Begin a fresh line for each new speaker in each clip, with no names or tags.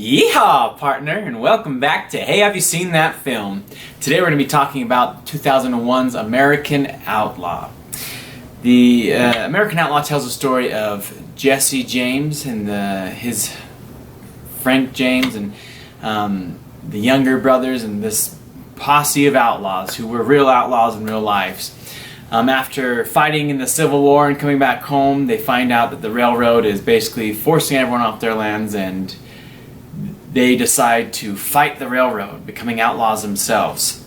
Yeehaw, partner, and welcome back to Hey, Have You Seen That Film? Today we're going to be talking about 2001's American Outlaw. The American Outlaw tells the story of Jesse James and his Frank James and the younger brothers and this posse of outlaws who were real outlaws in real lives. After fighting in the Civil War and coming back home, they find out that the railroad is basically forcing everyone off their lands, and they decide to fight the railroad, becoming outlaws themselves.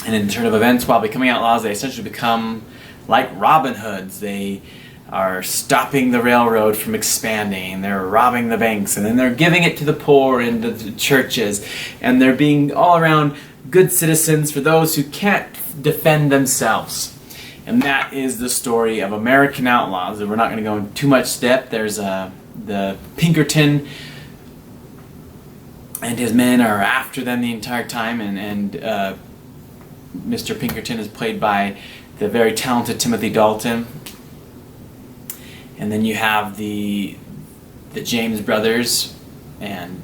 And in turn of events, while becoming outlaws, they essentially become like Robin Hoods. They are stopping the railroad from expanding, they're robbing the banks, and then they're giving it to the poor and the churches, and they're being all around good citizens for those who can't defend themselves. And that is the story of American Outlaws. We're not going to go into too much depth. There's the Pinkerton and his men are after them the entire time, and Mr. Pinkerton is played by the very talented Timothy Dalton. And then you have the James brothers, and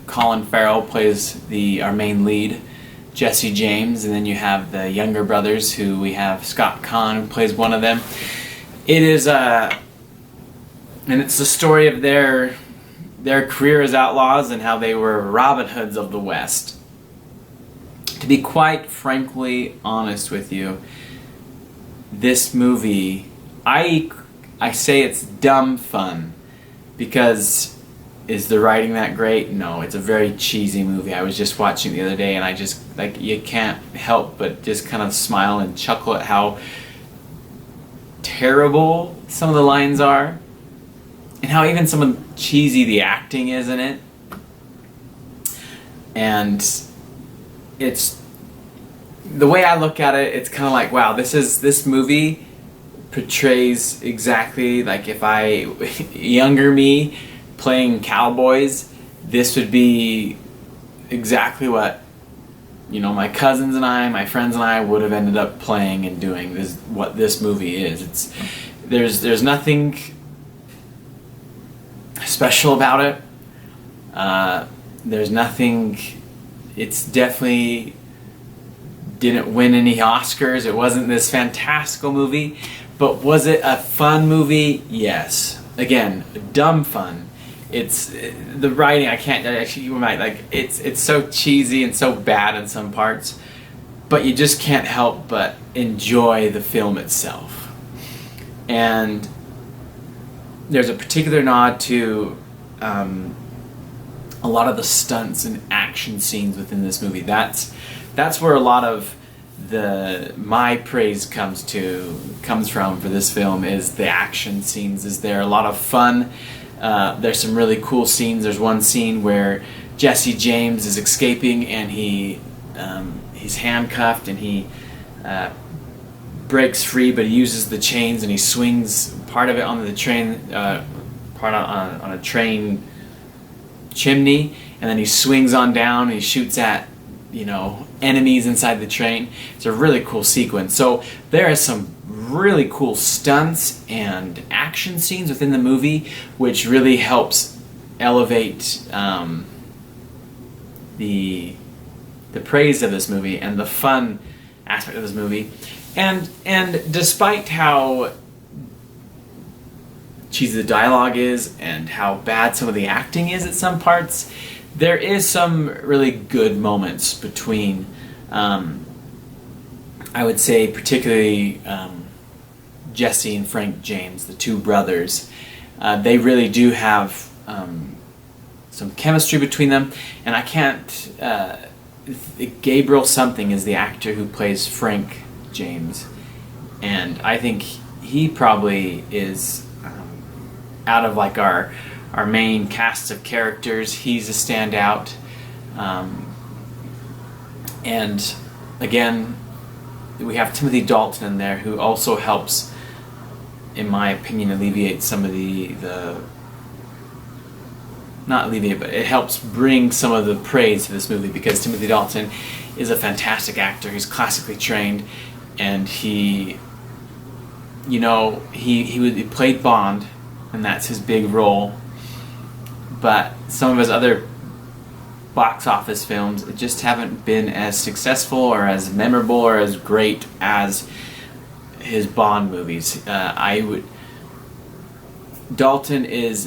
Colin Farrell plays our main lead, Jesse James. And then you have the younger brothers, who we have Scott Conn, who plays one of them. It is and it's the story of their career as outlaws and how they were Robin Hoods of the West. To be quite frankly honest with you, this movie, I say it's dumb fun, because is the writing that great? No, it's a very cheesy movie. I was just watching it the other day, and I just, you can't help but just kind of smile and chuckle at how terrible some of the lines are, and how even some of cheesy the acting is in it. And it's, the way I look at it, it's kind of like, wow, this movie portrays exactly like if younger me playing cowboys, this would be exactly what, my cousins and my friends and I would have ended up playing and doing. This what this movie is. There's nothing special about it. There's nothing. It's definitely didn't win any Oscars. It wasn't this fantastical movie, but was it a fun movie? Yes. Again, dumb fun. It's the writing. I can't actually. You might it's so cheesy and so bad in some parts, but you just can't help but enjoy the film itself. And there's a particular nod to a lot of the stunts and action scenes within this movie. That's where a lot of my praise comes from for this film, is the action scenes. Is there a lot of fun? There's some really cool scenes. There's one scene where Jesse James is escaping, and he's handcuffed, and he breaks free, but he uses the chains and he swings part of it onto the train, part on a train chimney, and then he swings on down and he shoots at enemies inside the train. It's a really cool sequence. So there are some really cool stunts and action scenes within the movie, which really helps elevate the praise of this movie and the fun aspect of this movie. And despite how cheesy the dialogue is and how bad some of the acting is at some parts, there is some really good moments between, I would say particularly Jesse and Frank James, the two brothers. They really do have some chemistry between them, and I can't, Gabriel something is the actor who plays Frank James, and I think he probably is, out of our main cast of characters, he's a standout. And again, we have Timothy Dalton in there, who also helps, in my opinion, alleviate some of not alleviate, but it helps bring some of the praise to this movie, because Timothy Dalton is a fantastic actor. He's classically trained, and he played Bond, and that's his big role. but some of his other box office films just haven't been as successful or as memorable or as great as his Bond movies. Dalton is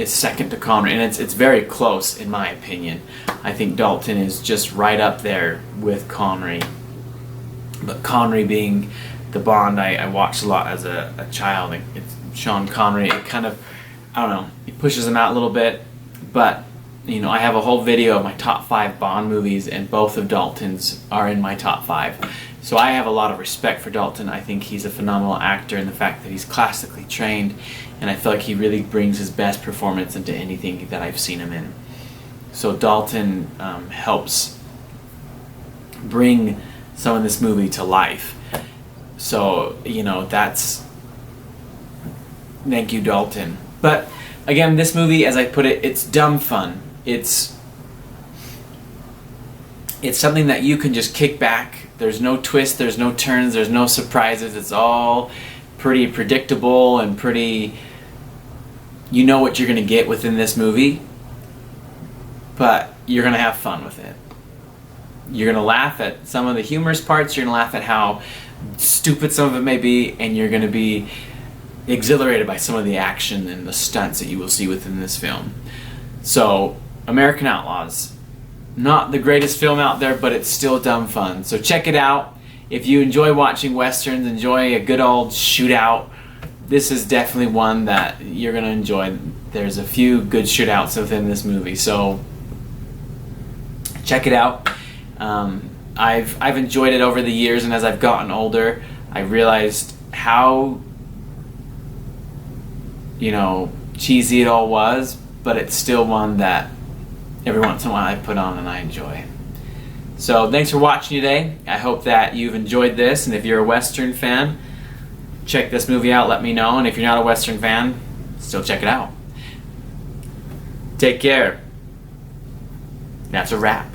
second to Connery, and it's very close in my opinion. I think Dalton is just right up there with Connery. But Connery being the Bond I watched a lot as a child. It's Sean Connery. It kind of, I don't know, he pushes him out a little bit, but you know, I have a whole video of my top 5 Bond movies, and both of Dalton's are in my top 5. So I have a lot of respect for Dalton. I think he's a phenomenal actor, and the fact that he's classically trained, and I feel like he really brings his best performance into anything that I've seen him in. So Dalton helps bring some of this movie to life. So, you know, thank you, Dalton. But again, this movie, as I put it, it's dumb fun. It's something that you can just kick back. There's no twists, there's no turns, there's no surprises. It's all pretty predictable and pretty, you know what you're going to get within this movie, but you're going to have fun with it. You're going to laugh at some of the humorous parts, you're going to laugh at how stupid some of it may be, and you're going to be exhilarated by some of the action and the stunts that you will see within this film. So, American Outlaws. Not the greatest film out there, but it's still dumb fun. So check it out. If you enjoy watching westerns, enjoy a good old shootout, this is definitely one that you're going to enjoy. There's a few good shootouts within this movie, so check it out. I've enjoyed it over the years, and as I've gotten older, I realized how, you know, cheesy it all was, but it's still one that every once in a while I put on and I enjoy. So thanks for watching today. I hope that you've enjoyed this, and if you're a Western fan, check this movie out, let me know, and if you're not a Western fan, still check it out. Take care. That's a wrap.